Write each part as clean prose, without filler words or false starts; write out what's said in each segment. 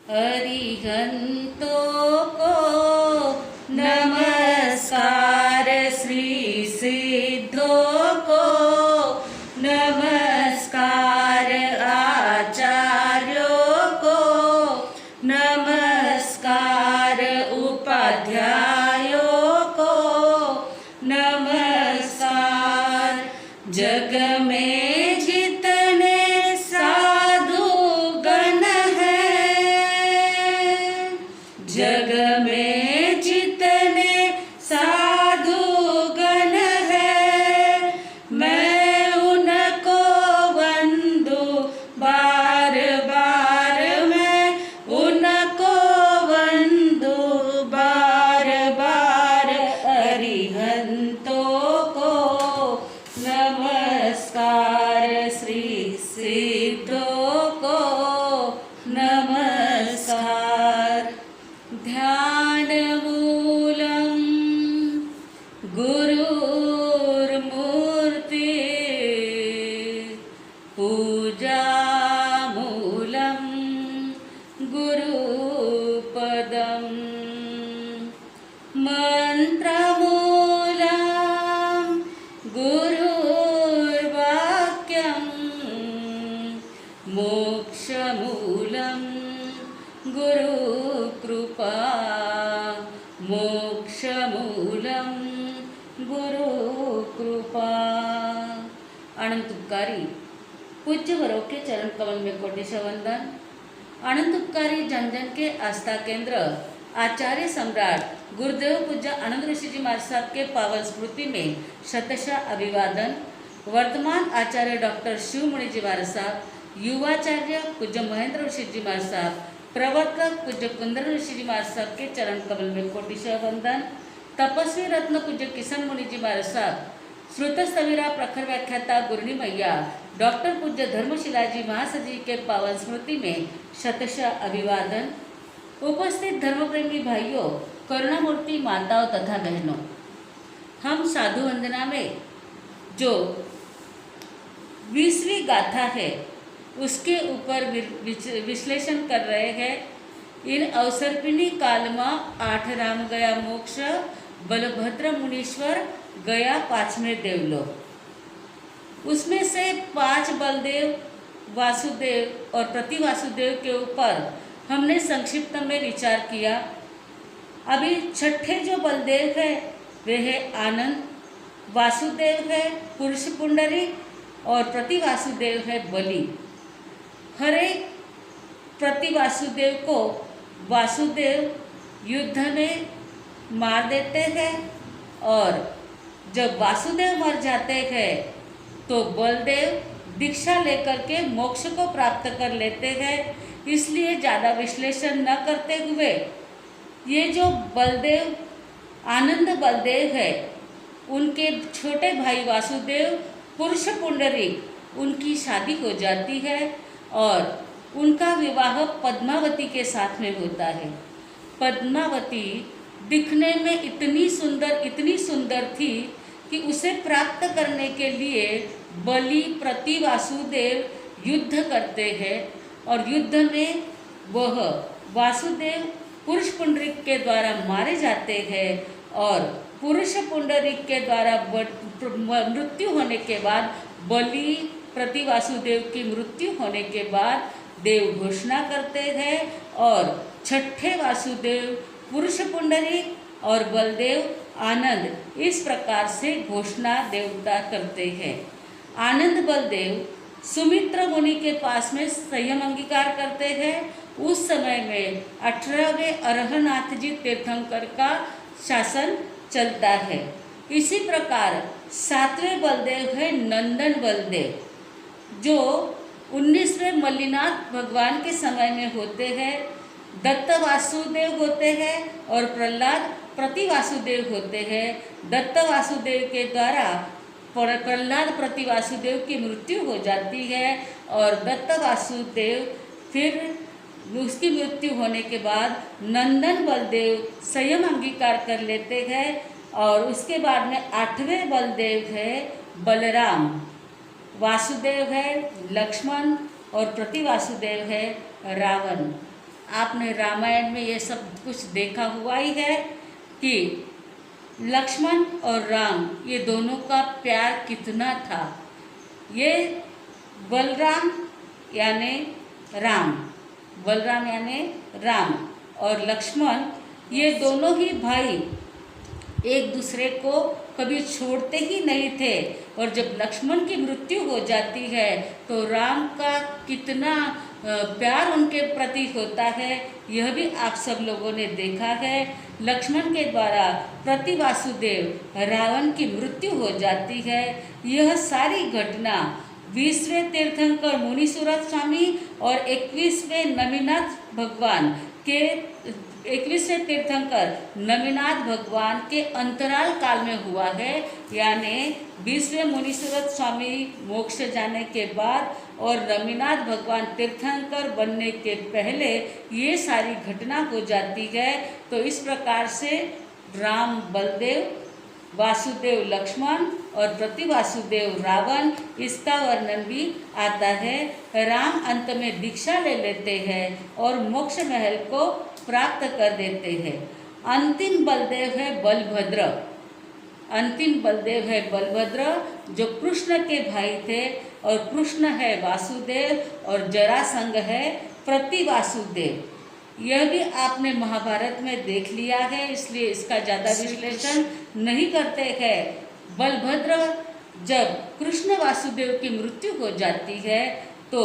अरिहंतों को नमस्कार, श्री सिद्धों को नमस्कार, आचार्यों को नमस्कार, उपाध्यायों को नमस्कार। जग में जितने साधु गण हैं, जग में जितने साधु गण हैं, मैं उनको वंदू बार बार, मैं उनको वंदू बार बार। अरिहंतों को नमस्कार, श्री सिद्धों को नमस्कार। ध्यान मूलम गुरुर्मूर्ति, पूजा मूलम गुरुपदम, मंत्रमूलम गुरुर्वाक्यम, मोक्षमूलम गुरुकृपा, मोक्षमूलम गुरुकृपा। अनंत उपकारी पूज्य वरों के चरण कमल में कोटि वंदन। अनंत उपकारी जन जन के आस्था केंद्र आचार्य सम्राट गुरुदेव पूज्य आनंद ऋषि जी महाराज साहब के पावन स्मृति में शतशः अभिवादन। वर्तमान आचार्य डॉक्टर शिवमुनि जी महाराज साहब, युवाचार्य पूज्य महेंद्र ऋषि जी महाराज साहब, प्रवर्तक पूज्य कुंदन ऋषि जी महाराज साहब के चरण कमल में कोटिशः वंदन। तपस्वी रत्न पूज्य किशन मुनि जी महाराज साहब, श्रुत सवीरा प्रखर व्याख्याता गुरनी मैया डॉक्टर पूज्य धर्मशिला जी महाराज जी के पावन स्मृति में शतशः अभिवादन। उपस्थित धर्मप्रेमी भाइयों, करुणामूर्ति माताओं तथा बहनों, हम साधु वंदना में जो 20वीं गाथा है उसके ऊपर विश्लेषण कर रहे हैं। इन अवसर्पिणी काल में 8 राम गया मोक्ष, बलभद्र मुनीश्वर गया 5वें देवलोक। उसमें से 5 बलदेव, वासुदेव और प्रतिवासुदेव के ऊपर हमने संक्षिप्त में विचार किया। अभी छठे जो बलदेव है वे है आनंद, वासुदेव है पुरुष पुंडरी और प्रतिवासुदेव है बलि। हर एक प्रतिवासुदेव को वासुदेव युद्ध में मार देते हैं और जब वासुदेव मर जाते हैं तो बलदेव दीक्षा लेकर के मोक्ष को प्राप्त कर लेते हैं। इसलिए ज़्यादा विश्लेषण न करते हुए ये जो बलदेव आनंद बलदेव है उनके छोटे भाई वासुदेव पुरुष पुंडरीक उनकी शादी हो जाती है और उनका विवाह पद्मावती के साथ में होता है। पद्मावती दिखने में इतनी सुंदर थी कि उसे प्राप्त करने के लिए बलि प्रति वासुदेव युद्ध करते हैं और युद्ध में वह वासुदेव पुरुष पुंडरीक के द्वारा मारे जाते हैं और पुरुष पुंडरीक के द्वारा मृत्यु होने के बाद बलि प्रति वासुदेव की मृत्यु होने के बाद देव घोषणा करते हैं और छठे वासुदेव पुरुष पुंडरीक और बलदेव आनंद इस प्रकार से घोषणा देवता करते हैं। आनंद बलदेव सुमित्र मुनि के पास में संयम अंगीकार करते हैं। उस समय में 18वें अरहनाथ जी तीर्थंकर का शासन चलता है। इसी प्रकार 7वें बलदेव है नंदन बलदेव, जो 19वें मल्लिनाथ भगवान के समय में होते हैं। दत्त वासुदेव होते हैं और प्रहलाद प्रति वासुदेव होते हैं। दत्त वासुदेव के द्वारा प्रहलाद प्रति वासुदेव की मृत्यु हो जाती है और दत्त वासुदेव फिर उसकी मृत्यु होने के बाद नंदन बलदेव संयम अंगीकार कर लेते हैं और उसके बाद में 8वें बलदेव है बलराम, वासुदेव है लक्ष्मण और प्रति वासुदेव है रावण। आपने रामायण में ये सब कुछ देखा हुआ ही है कि लक्ष्मण और राम ये दोनों का प्यार कितना था। ये बलराम यानी राम, बलराम यानी राम और लक्ष्मण ये दोनों ही भाई एक दूसरे को कभी छोड़ते ही नहीं थे। और जब लक्ष्मण की मृत्यु हो जाती है तो राम का कितना प्यार उनके प्रति होता है, यह भी आप सब लोगों ने देखा है। लक्ष्मण के द्वारा प्रति वासुदेव रावण की मृत्यु हो जाती है। यह सारी घटना 20वें तीर्थंकर मुनीश्वर स्वामी और 21वें नमीनाथ भगवान के 21वें तीर्थंकर नमीनाथ भगवान के अंतराल काल में हुआ है, यानी 20वें मुनीश्वर स्वामी मोक्ष जाने के बाद और नमीनाथ भगवान तीर्थंकर बनने के पहले ये सारी घटना हो जाती है। तो इस प्रकार से राम बलदेव, वासुदेव लक्ष्मण और प्रति वासुदेव रावण, इसका वर्णन भी आता है। राम अंत में दीक्षा ले लेते हैं और मोक्ष महल को प्राप्त कर देते हैं। अंतिम बलदेव है बलभद्र, अंतिम बलदेव है बलभद्र जो कृष्ण के भाई थे, और कृष्ण है वासुदेव और जरासंध है प्रति वासुदेव। यह भी आपने महाभारत में देख लिया है, इसलिए इसका ज़्यादा विश्लेषण नहीं करते हैं। बलभद्र जब कृष्ण वासुदेव की मृत्यु हो जाती है तो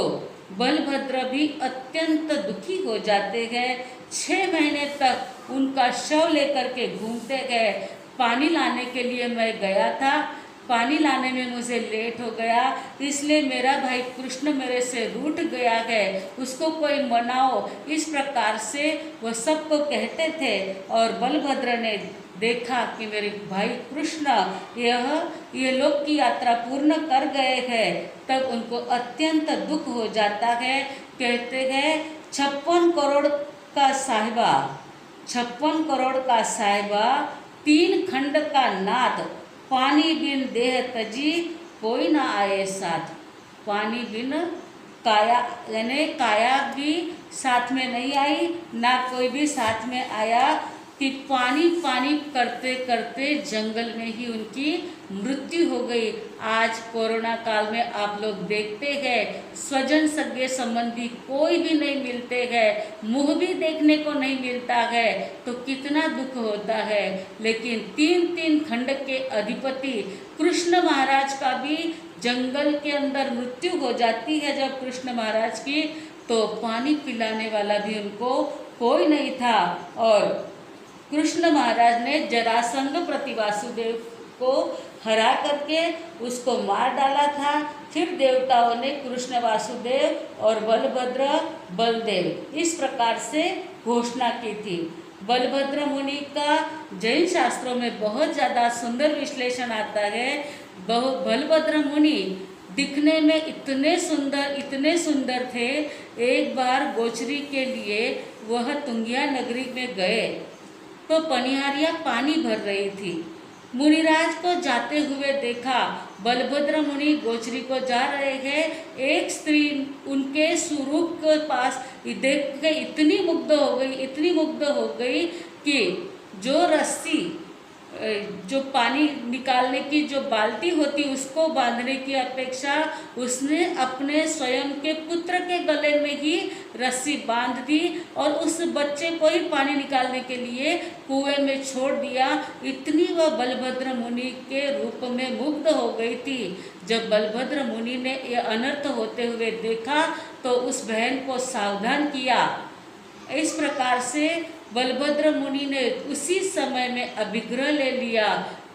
बलभद्र भी अत्यंत दुखी हो जाते हैं। 6 महीने तक उनका शव लेकर के घूमते गए। पानी लाने के लिए मैं गया था, पानी लाने में मुझे लेट हो गया, इसलिए मेरा भाई कृष्ण मेरे से रूठ गया है, उसको कोई मनाओ, इस प्रकार से वह सबको कहते थे। और बलभद्र ने देखा कि मेरे भाई कृष्ण ये लोक की यात्रा पूर्ण कर गए हैं, तब उनको अत्यंत दुख हो जाता है। कहते हैं 56 करोड़ का साहिबा, 56 करोड़ का साहिबा, 3 खंड का नाथ, पानी बिन देह तजी कोई ना आए साथ। पानी बिन काया यानी काया भी साथ में नहीं आई, ना कोई भी साथ में आया, कि पानी पानी करते करते जंगल में ही उनकी मृत्यु हो गई। आज कोरोना काल में आप लोग देखते हैं स्वजन सगे संबंधी कोई भी नहीं मिलते हैं, मुंह भी देखने को नहीं मिलता है, तो कितना दुख होता है। लेकिन 3 खंड के अधिपति कृष्ण महाराज का भी जंगल के अंदर मृत्यु हो जाती है जब कृष्ण महाराज की, तो पानी पिलाने वाला भी उनको कोई नहीं था। और कृष्ण महाराज ने जरासंध प्रति वासुदेव को हरा करके उसको मार डाला था। फिर देवताओं ने कृष्ण वासुदेव और बलभद्र बलदेव इस प्रकार से घोषणा की थी। बलभद्र मुनि का जैन शास्त्रों में बहुत ज़्यादा सुंदर विश्लेषण आता है। बलभद्र मुनि दिखने में इतने सुंदर थे। एक बार गोचरी के लिए वह तुंगिया नगरी में गए तो पनिहारियाँ पानी भर रही थी। मुनिराज को जाते हुए देखा, बलभद्र मुनि गोचरी को जा रहे हैं, एक स्त्री उनके स्वरूप के पास देख के इतनी मुग्ध हो गई कि जो रस्सी, जो पानी निकालने की जो बाल्टी होती उसको बांधने की अपेक्षा उसने अपने स्वयं के पुत्र के गले में ही रस्सी बांध दी और उस बच्चे को ही पानी निकालने के लिए कुएं में छोड़ दिया। इतनी वह बलभद्र मुनि के रूप में मुग्ध हो गई थी। जब बलभद्र मुनि ने यह अनर्थ होते हुए देखा तो उस बहन को सावधान किया। इस प्रकार से बलभद्र मुनि ने उसी समय में अभिग्रह ले लिया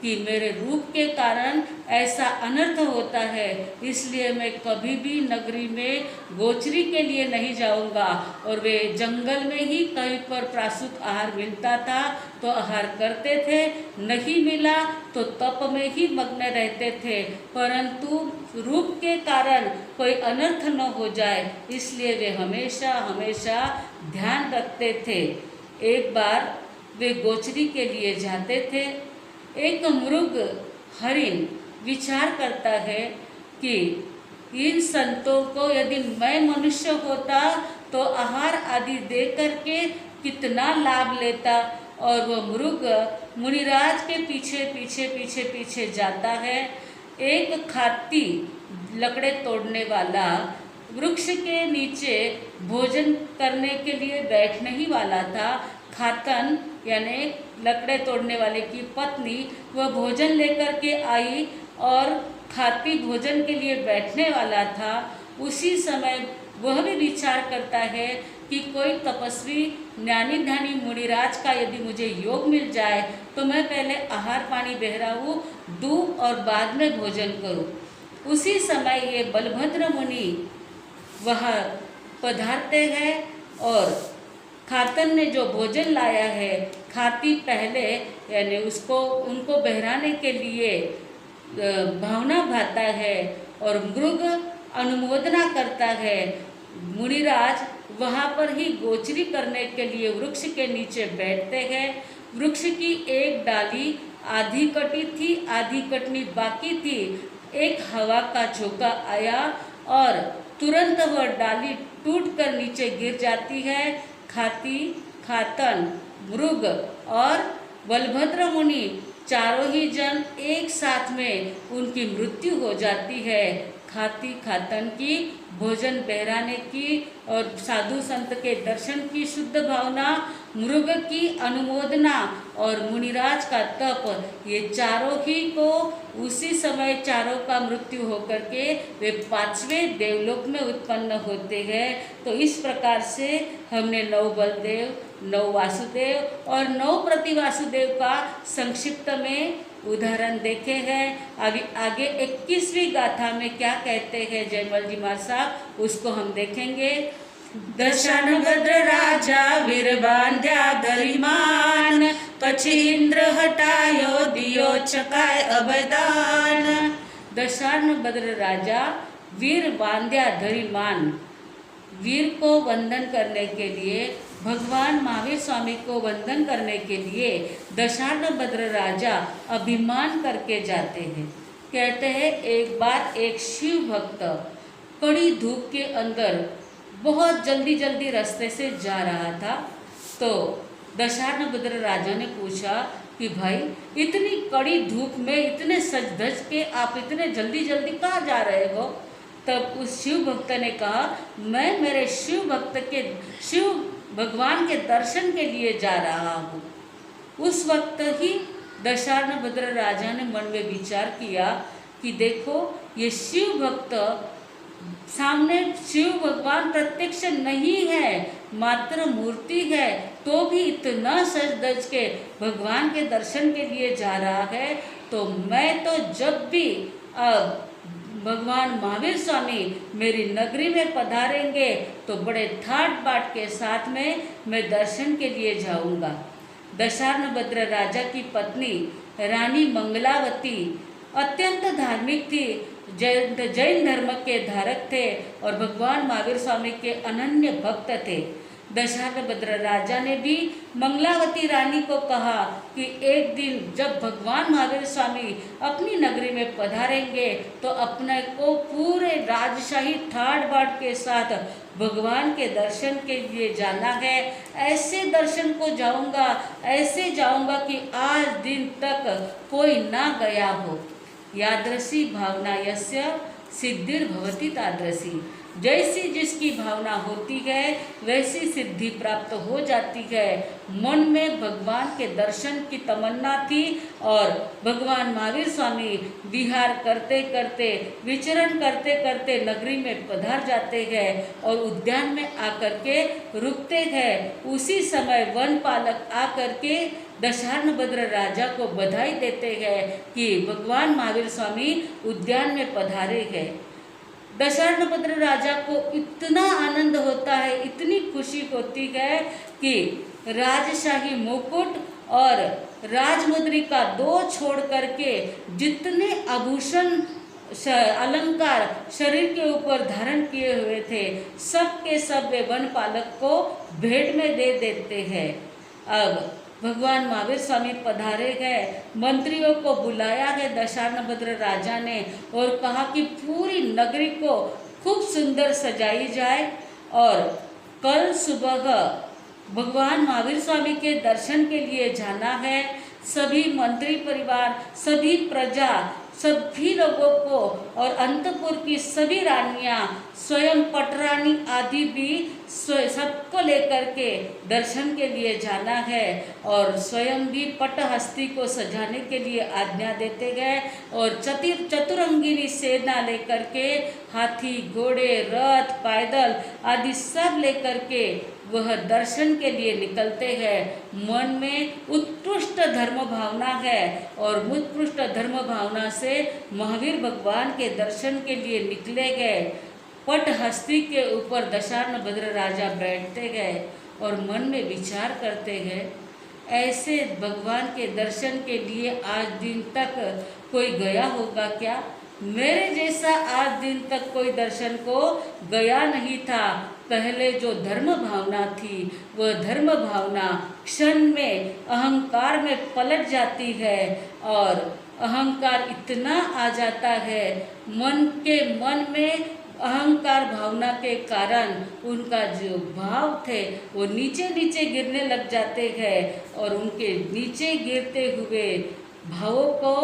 कि मेरे रूप के कारण ऐसा अनर्थ होता है, इसलिए मैं कभी भी नगरी में गोचरी के लिए नहीं जाऊंगा। और वे जंगल में ही कहीं पर प्रासूत आहार मिलता था तो आहार करते थे, नहीं मिला तो तप में ही मग्न रहते थे, परंतु रूप के कारण कोई अनर्थ न हो जाए इसलिए वे हमेशा हमेशा ध्यान रखते थे। एक बार वे गोचरी के लिए जाते थे। एक मृग हरिण विचार करता है कि इन संतों को यदि मैं मनुष्य होता तो आहार आदि दे करके कितना लाभ लेता। और वह मृग मुनिराज के पीछे पीछे पीछे पीछे जाता है। एक खाती लकड़े तोड़ने वाला वृक्ष के नीचे भोजन करने के लिए बैठने ही वाला था। खातन यानी लकड़े तोड़ने वाले की पत्नी वह भोजन लेकर के आई और खाती भोजन के लिए बैठने वाला था। उसी समय वह भी विचार करता है कि कोई तपस्वी ज्ञानी ध्यानी मुनिराज का यदि मुझे योग मिल जाए तो मैं पहले आहार पानी बहराऊँ दूँ और बाद में भोजन करूँ। उसी समय ये बलभद्र मुनि वह पधारते हैं और खातन ने जो भोजन लाया है खाती पहले यानी उसको उनको बहराने के लिए भावना भाता है और मृग अनुमोदना करता है। मुनिराज वहाँ पर ही गोचरी करने के लिए वृक्ष के नीचे बैठते हैं। वृक्ष की एक डाली आधी कटी थी, आधी कटनी बाकी थी। एक हवा का झोंका आया और तुरंत वह डाली टूटकर नीचे गिर जाती है। खाती, खातन, मृग और बलभद्र मुनि चारों ही जन एक साथ में उनकी मृत्यु हो जाती है। खाती खातन की भोजन बहराने की और साधु संत के दर्शन की शुद्ध भावना, मृग की अनुमोदना और मुनिराज का तप, ये चारों ही को उसी समय चारों का मृत्यु होकर के वे पांचवें देवलोक में उत्पन्न होते हैं। तो इस प्रकार से हमने 9 बलदेव, 9 वासुदेव और 9 प्रतिवासुदेव का संक्षिप्त में उदाहरण देखे हैं। आगे 21वीं गाथा में क्या कहते हैं जयमल जी महाराज साहब, उसको हम देखेंगे। दशानभद्र राजा वीर बांध्या गरिमान, પછી इंद्र हटायो दियो चकाय अबदान। दशानभद्र राजा वीर बांध्या धरिमान, वीर को वंदन करने के लिए, भगवान महावीर स्वामी को वंदन करने के लिए दशानभद्र राजा अभिमान करके जाते हैं। कहते हैं एक बार एक शिव भक्त कड़ी धूप के अंदर बहुत जल्दी जल्दी रास्ते से जा रहा था। तो दशानभद्र राजा ने पूछा कि भाई इतनी कड़ी धूप में इतने सज धज के आप इतने जल्दी जल्दी कहाँ जा रहे हो? तब उस शिव भक्त ने कहा मैं मेरे शिव भगवान के दर्शन के लिए जा रहा हूँ। उस वक्त ही दशानभद्र राजा ने मन में विचार किया कि देखो ये शिव भक्त सामने शिव भगवान प्रत्यक्ष नहीं है, मात्र मूर्ति है, तो भी इतना सज धज के भगवान के दर्शन के लिए जा रहा है। तो मैं तो जब भी भगवान महावीर स्वामी मेरी नगरी में पधारेंगे तो बड़े ठाट बाट के साथ में मैं दर्शन के लिए जाऊंगा। दशानभद्र राजा की पत्नी रानी मंगलावती अत्यंत धार्मिक थी, जैन धर्म के धारक थे और भगवान महावीर स्वामी के अनन्य भक्त थे। दशानभद्र राजा ने भी मंगलावती रानी को कहा कि एक दिन जब भगवान महावीर स्वामी अपनी नगरी में पधारेंगे तो अपने को पूरे राजशाही ठाट बाट के साथ भगवान के दर्शन के लिए जाना है। ऐसे दर्शन को जाऊंगा, ऐसे जाऊंगा कि आज दिन तक कोई ना गया हो। यादृशी भावना यस्य सिद्धिर्भवति तादृशी, जैसी जिसकी भावना होती है वैसी सिद्धि प्राप्त हो जाती है। मन में भगवान के दर्शन की तमन्ना थी और भगवान महावीर स्वामी विहार करते करते विचरण करते करते नगरी में पधार जाते हैं और उद्यान में आकर के रुकते हैं। उसी समय वन पालक आकर के दशानभद्र राजा को बधाई देते हैं कि भगवान महावीर स्वामी उद्यान में पधारे हैं। दशानभद्र राजा को इतना आनंद होता है, इतनी खुशी होती है कि राजशाही मुकुट और राजमुद्रिका 2 छोड़ करके जितने आभूषण अलंकार शरीर के ऊपर धारण किए हुए थे सब के सब वे वन पालक को भेंट में दे देते हैं। अब भगवान महावीर स्वामी पधारे गए, मंत्रियों को बुलाया है दशानभद्र राजा ने और कहा कि पूरी नगरी को खूब सुंदर सजाई जाए और कल सुबह भगवान महावीर स्वामी के दर्शन के लिए जाना है। सभी मंत्री परिवार, सभी प्रजा, सभी लोगों को और अंतपुर की सभी रानियां, स्वयं पटरानी आदि भी सबको लेकर के दर्शन के लिए जाना है और स्वयं भी पटहस्ती को सजाने के लिए आज्ञा देते गए और चतुरंगिनी सेना लेकर के हाथी, घोड़े, रथ, पैदल आदि सब लेकर के वह दर्शन के लिए निकलते हैं। मन में उत्कृष्ट धर्म भावना है और उत्कृष्ट धर्म भावना से महावीर भगवान के दर्शन के लिए निकले गए। पटहस्ती के ऊपर दशानन भद्र राजा बैठते गए और मन में विचार करते गए, ऐसे भगवान के दर्शन के लिए आज दिन तक कोई गया होगा क्या? मेरे जैसा आज दिन तक कोई दर्शन को गया नहीं था। पहले जो धर्म भावना थी वह धर्म भावना क्षण में अहंकार में पलट जाती है और अहंकार इतना आ जाता है, मन में अहंकार भावना के कारण उनका जो भाव थे वो नीचे नीचे गिरने लग जाते हैं और उनके नीचे गिरते हुए भावों को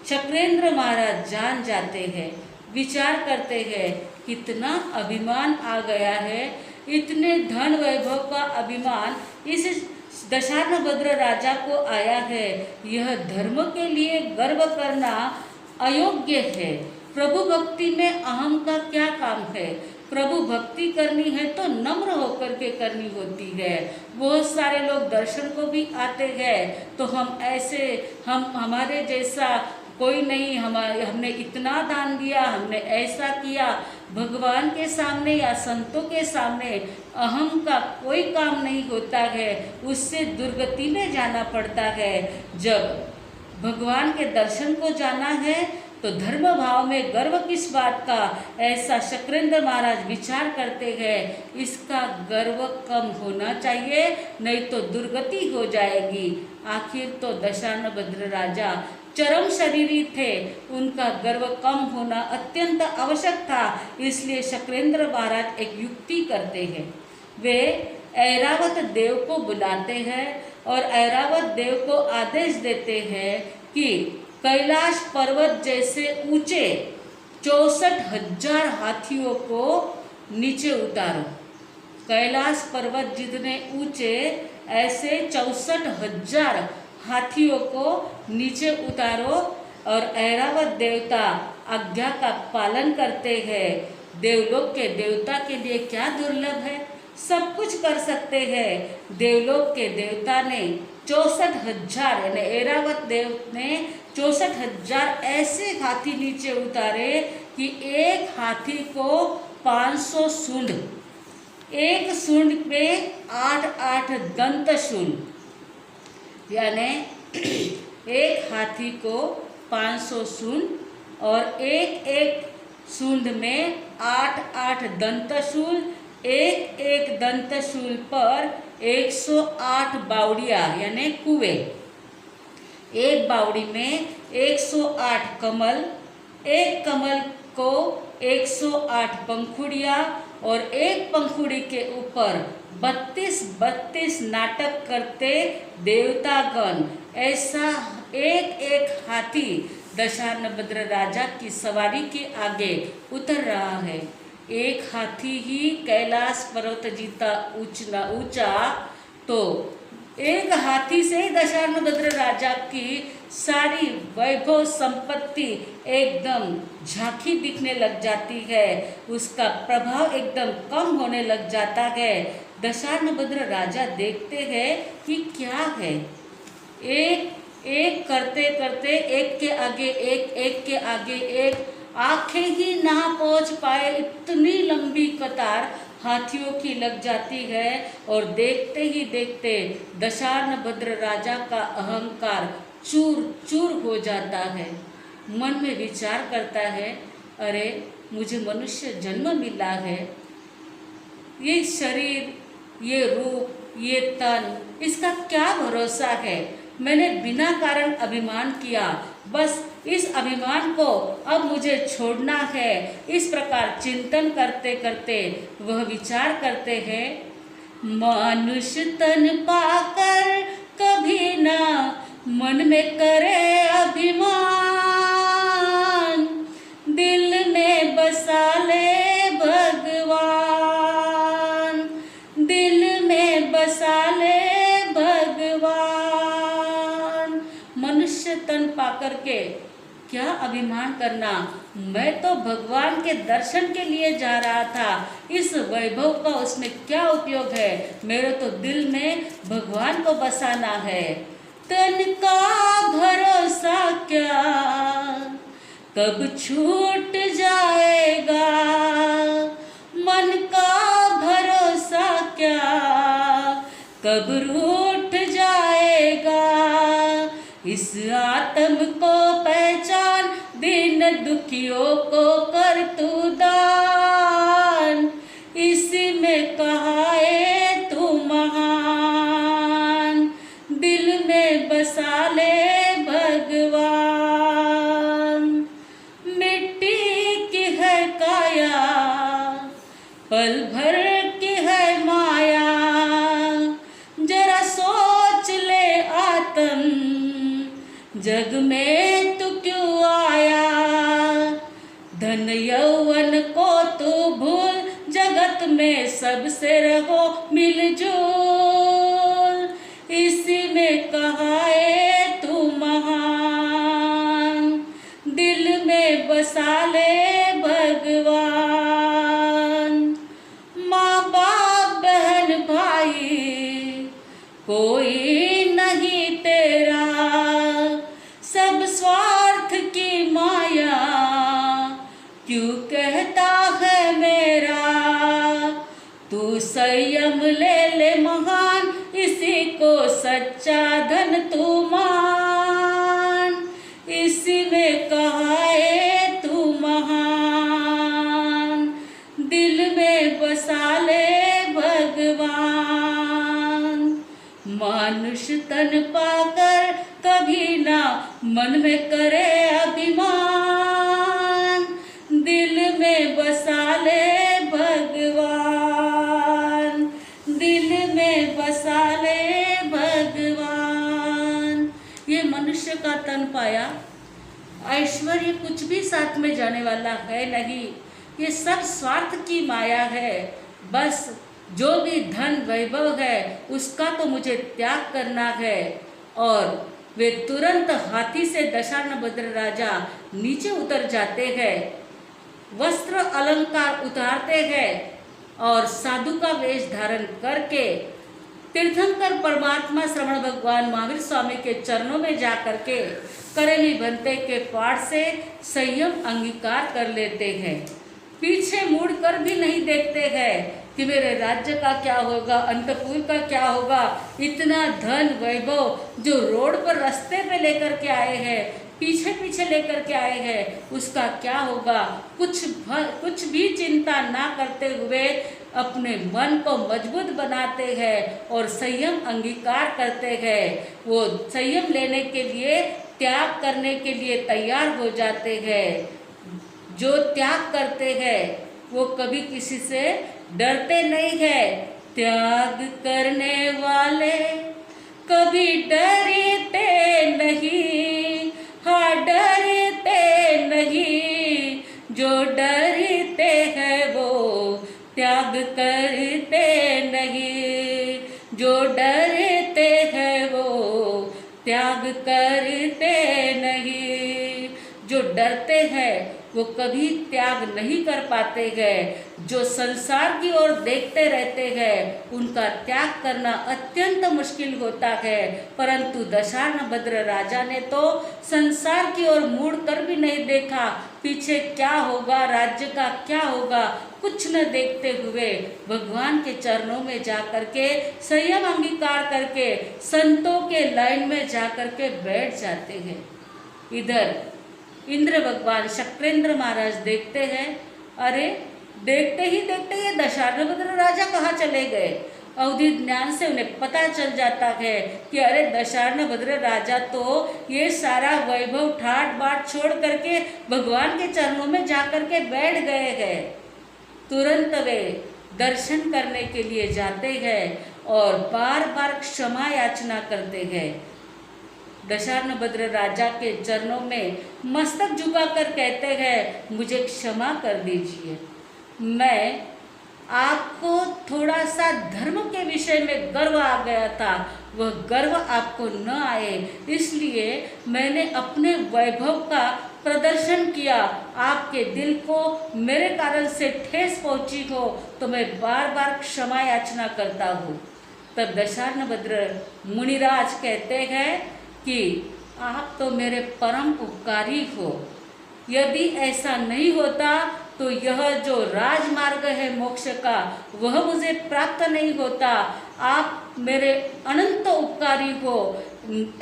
चक्रेंद्र महाराज जान जाते हैं। विचार करते हैं कितना अभिमान आ गया है, इतने धन वैभव का अभिमान इस दशानन भद्र राजा को आया है। यह धर्म के लिए गर्व करना अयोग्य है। प्रभु भक्ति में अहम का क्या काम है? प्रभु भक्ति करनी है तो नम्र होकर के करनी होती है। बहुत सारे लोग दर्शन को भी आते हैं तो हम हमारे जैसा कोई नहीं, हमने इतना दान दिया, हमने ऐसा किया। भगवान के सामने या संतों के सामने अहम का कोई काम नहीं होता है, उससे दुर्गति में जाना पड़ता है। जब भगवान के दर्शन को जाना है तो धर्म भाव में गर्व किस बात का, ऐसा शक्रेंद्र महाराज विचार करते हैं। इसका गर्व कम होना चाहिए, नहीं तो दुर्गति हो जाएगी। आखिर तो दशानन भद्र राजा चरम शरीरी थे, उनका गर्व कम होना अत्यंत आवश्यक था। इसलिए शक्रेंद्र महाराज एक युक्ति करते हैं। वे ऐरावत देव को बुलाते हैं और ऐरावत देव को आदेश देते हैं कि कैलाश पर्वत जैसे ऊंचे 64,000 हाथियों को नीचे उतारो। कैलाश पर्वत जितने ऊंचे, ऐसे 64,000 हाथियों को नीचे उतारो। और ऐरावत देवता आज्ञा का पालन करते हैं। देवलोक के देवता के लिए क्या दुर्लभ है, सब कुछ कर सकते हैं। देवलोक के देवता ने 64,000 यानी ऐरावत देव ने 64,000 ऐसे हाथी नीचे उतारे कि एक हाथी को 500 सूंड, एक सूंड पे 8-8 दंत शूल, यानी एक हाथी को 500 सूंड और एक सूंड में 8-8 दंतशूल, एक दंतशूल पर 108 बावड़िया यानी कुएं, एक बावड़ी में 108 कमल, एक कमल को 108 पंखुड़िया और एक पंखुड़ी के ऊपर 32 नाटक करते देवतागण। ऐसा एक हाथी दशानन भद्र राजा की सवारी के आगे उतर रहा है। एक हाथी ही कैलाश पर्वत जितना ऊंचा, तो एक हाथी से ही दशानन भद्र राजा की सारी वैभव संपत्ति एकदम झांकी दिखने लग जाती है, उसका प्रभाव एकदम कम होने लग जाता है। दशानन भद्र राजा देखते हैं कि क्या है, एक करते करते एक के आगे एक के आगे एक, आंखें ही ना पहुंच पाए इतनी लंबी कतार हाथियों की लग जाती है। और देखते ही देखते दशानन भद्र राजा का अहंकार चूर चूर हो जाता है। मन में विचार करता है, अरे मुझे मनुष्य जन्म मिला है, ये शरीर, ये रूप, ये तन, इसका क्या भरोसा है। मैंने बिना कारण अभिमान किया, बस इस अभिमान को अब मुझे छोड़ना है। इस प्रकार चिंतन करते करते वह विचार करते हैं, मनुष्य तन पाकर कभी ना मन में करे अभिमान, दिल में बसा ले भगवान, दिल में बसा ले भगवान। मनुष्य तन पाकर के क्या अभिमान करना, मैं तो भगवान के दर्शन के लिए जा रहा था, इस वैभव का उसमें क्या उपयोग है, मेरे तो दिल में भगवान को बसाना है। तन का भरोसा क्या कब छूट जाएगा, मन का भरोसा क्या कब रूठ जाएगा, इस आत्म को पहचान, दीन दुखियों को कर तू दान, इसी में कहा है तू महान, दिल में बसा ले भगवान। मिट्टी की है काया, पल भर की है माया, जरा सोच ले आत्म, जग में तू क्यों आया, धन यौवन को तू भूल, जगत में सबसे रहो मिलजुल, इसी में कहा है तू महान, दिल में बसा ले भगवान। माँ बाप बहन भाई कोई नहीं तेरा, सब स्वार्थ की माया क्यों कहता है मेरा, तू संयम ले ले महान, इसी को सच्चा धन तू मान, इसी में कहा है तू महान, दिल में बसा ले भगवान। मनुष्य तन पाकर कभी ना मन में करे अभिमान, दिल में बसा ले भगवान, दिल में बसा ले भगवान। ये मनुष्य का तन पाया, ऐश्वर्य कुछ भी साथ में जाने वाला है नहीं, ये सब स्वार्थ की माया है। बस जो भी धन वैभव है उसका तो मुझे त्याग करना है। और वे तुरंत हाथी से दशानन राजा नीचे उतर जाते हैं, वस्त्र अलंकार उतारते हैं और साधु का वेश धारण करके तीर्थंकर परमात्मा श्रवण भगवान महावीर स्वामी के चरणों में जा करके करेली बनते के पाठ से संयम अंगीकार कर लेते हैं। पीछे मुड़ कर भी नहीं देखते हैं कि मेरे राज्य का क्या होगा, अंतपुर का क्या होगा। इतना धन वैभव जो रोड पर रास्ते पे लेकर के आए हैं, पीछे पीछे लेकर के आए हैं, उसका क्या होगा, कुछ भी चिंता ना करते हुए अपने मन को मजबूत बनाते हैं और संयम अंगीकार करते हैं। वो संयम लेने के लिए, त्याग करने के लिए तैयार हो जाते हैं। जो त्याग करते हैं वो कभी किसी से डरते नहीं है। त्याग करने वाले कभी डरते नहीं, हाँ डरते नहीं, जो डरते हैं वो त्याग करते नहीं, जो डरते हैं वो त्याग करते नहीं। जो डरते हैं वो कभी त्याग नहीं कर पाते हैं। जो संसार की ओर देखते रहते हैं उनका त्याग करना अत्यंत मुश्किल होता है। परंतु दशानन राजा ने तो संसार की ओर मुड़ कर भी नहीं देखा, पीछे क्या होगा, राज्य का क्या होगा, कुछ न देखते हुए भगवान के चरणों में जा करके संयम अंगीकार करके संतों के लाइन में जा करके बैठ जाते हैं। इधर इंद्र भगवान शक्रेंद्र महाराज देखते हैं, अरे देखते ही देखते ये दशानन राजा कहाँ चले गए। अवधि ज्ञान से उन्हें पता चल जाता है कि अरे दशार्ण भद्र राजा तो ये सारा वैभव ठाट बाट छोड़ करके भगवान के चरणों में जा करके बैठ गए हैं। तुरंत वे दर्शन करने के लिए जाते हैं और बार बार क्षमा याचना करते हैं। दशार्ण भद्र राजा के चरणों में मस्तक झुकाकर कहते हैं, मुझे क्षमा कर दीजिए, मैं आपको थोड़ा सा धर्म के विषय में गर्व आ गया था, वह गर्व आपको न आए इसलिए मैंने अपने वैभव का प्रदर्शन किया। आपके दिल को मेरे कारण से ठेस पहुंची हो तो मैं बार बार क्षमा याचना करता हूँ। तब दशार्ण भद्र मुनिराज कहते हैं कि आप तो मेरे परम उपकारी हो, यदि ऐसा नहीं होता तो यह जो राजमार्ग है मोक्ष का वह मुझे प्राप्त नहीं होता। आप मेरे अनंत उपकारी हो,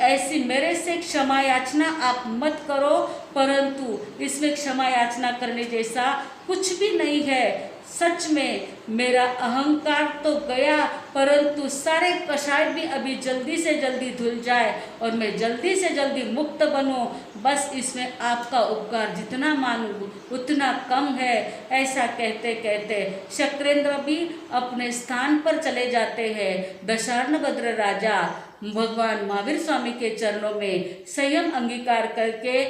ऐसी मेरे से क्षमा याचना आप मत करो, परंतु इसमें क्षमा याचना करने जैसा कुछ भी नहीं है। सच में मेरा अहंकार तो गया, परंतु सारे कषाय भी अभी जल्दी से जल्दी धुल जाए और मैं जल्दी से जल्दी मुक्त बनूं। बस इसमें आपका उपकार जितना मानूं उतना कम है। ऐसा कहते कहते शक्रेंद्र भी अपने स्थान पर चले जाते हैं। दशार्ण भद्र राजा भगवान महावीर स्वामी के चरणों में संयम अंगीकार करके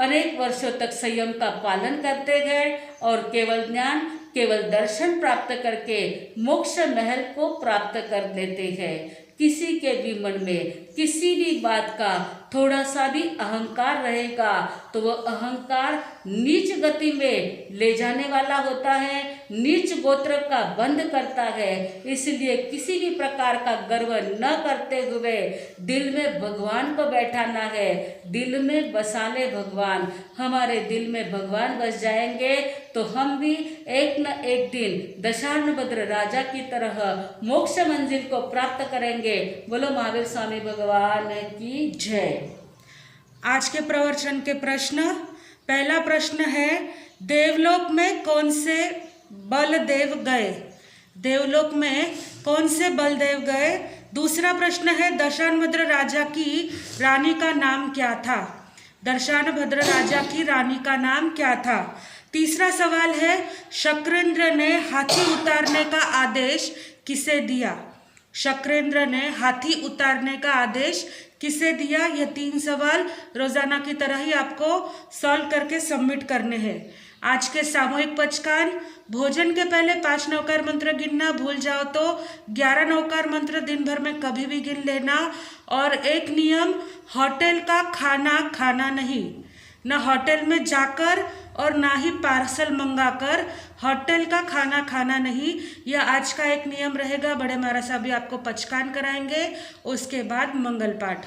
अनेक वर्षों तक संयम का पालन करते गए और केवल ज्ञान, केवल दर्शन प्राप्त करके मोक्ष महल को प्राप्त कर लेते हैं। किसी के भी मन में किसी भी बात का थोड़ा सा भी अहंकार रहेगा तो वह अहंकार नीच गति में ले जाने वाला होता है, नीच गोत्र का बंध करता है। इसलिए किसी भी प्रकार का गर्व न करते हुए दिल में भगवान को बैठाना है। दिल में बसा ले भगवान, हमारे दिल में भगवान बस जाएंगे तो हम भी एक न एक दिन दशार्ण भद्र राजा की तरह मोक्ष मंजिल को प्राप्त करेंगे। बोलो महावीर स्वामी भगवान की जय। आज के प्रवचन के प्रश्न, पहला प्रश्न है, देवलोक में कौन से बलदेव गए? देवलोक में कौन से बलदेव गए? दूसरा प्रश्न है, दशार्ण भद्र राजा की रानी का नाम क्या था? दशार्ण भद्र राजा की रानी का नाम क्या था? तीसरा सवाल है, शक्रेंद्र ने हाथी उतारने का आदेश किसे दिया? शक्रेंद्र ने हाथी उतारने का आदेश किसे दिया? ये 3 सवाल रोजाना की तरह ही आपको सॉल्व करके सबमिट करने हैं। आज के सामूहिक पचकान, भोजन के पहले 5 नौकार मंत्र गिनना, भूल जाओ तो 11 नौकार मंत्र दिन भर में कभी भी गिन लेना। और एक नियम, होटल का खाना खाना नहीं, न होटल में जाकर और ना ही पार्सल मंगाकर होटल का खाना खाना नहीं। यह आज का एक नियम रहेगा। बड़े महाराज साहब भी आपको पचकान कराएंगे, उसके बाद मंगल पाठ।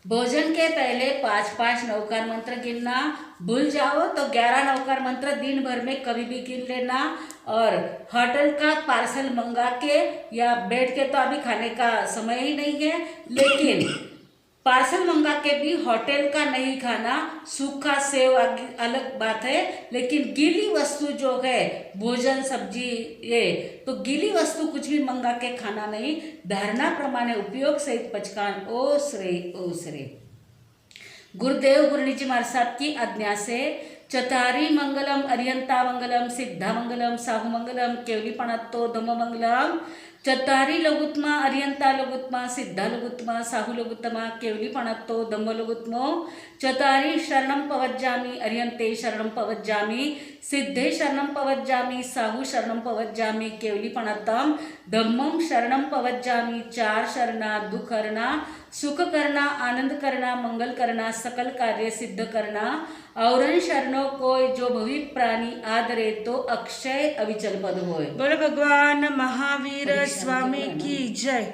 भोजन के पहले 5-5 नौकार मंत्र गिनना, भूल जाओ तो 11 नौकार मंत्र दिन भर में कभी भी गिन लेना। और होटल का पार्सल मंगा के या बैठ के तो अभी खाने का समय ही नहीं है, लेकिन पार्सल मंगा के भी होटल का नहीं खाना। सूखा सेव अलग बात है, लेकिन गीली वस्तु जो है भोजन सब्जी ये तो गीली वस्तु कुछ भी मंगा के खाना नहीं। धारणा प्रमाणे उपयोग सहित पचकान। ओ श्री गुरुदेव गुरुनी जी महाराज साहब की आज्ञा से चतारी मंगलम, अरियंता मंगलम, सिद्धा मंगलम, साहू मंगलम, केवली पणत्तो धम्म मंगलम। चतारी लघुत्मा, अरियंता लघुत्मा, सिद्धा लघुत्मा, साहू लघुत्तमा, केवली पणत्तो धम्म लघुत्मो। चतारी शरणं पवज्जामि, अरियंते शरणं पवज्जामि, सिद्धे शरणं पवज्जामि, साहू शरणं पवज्जामि, केवली पणत्तम धम्मं शरणं पवज्जामि। 4 शरणा, दुख करना, सुख करना, आनंद करना, मंगल करना, सकल कार्य सिद्ध करना। और शरणों को जो भवि प्राणी आदरे तो अक्षय अविचल पद होए। बोलो भगवान महावीर स्वामी की जय।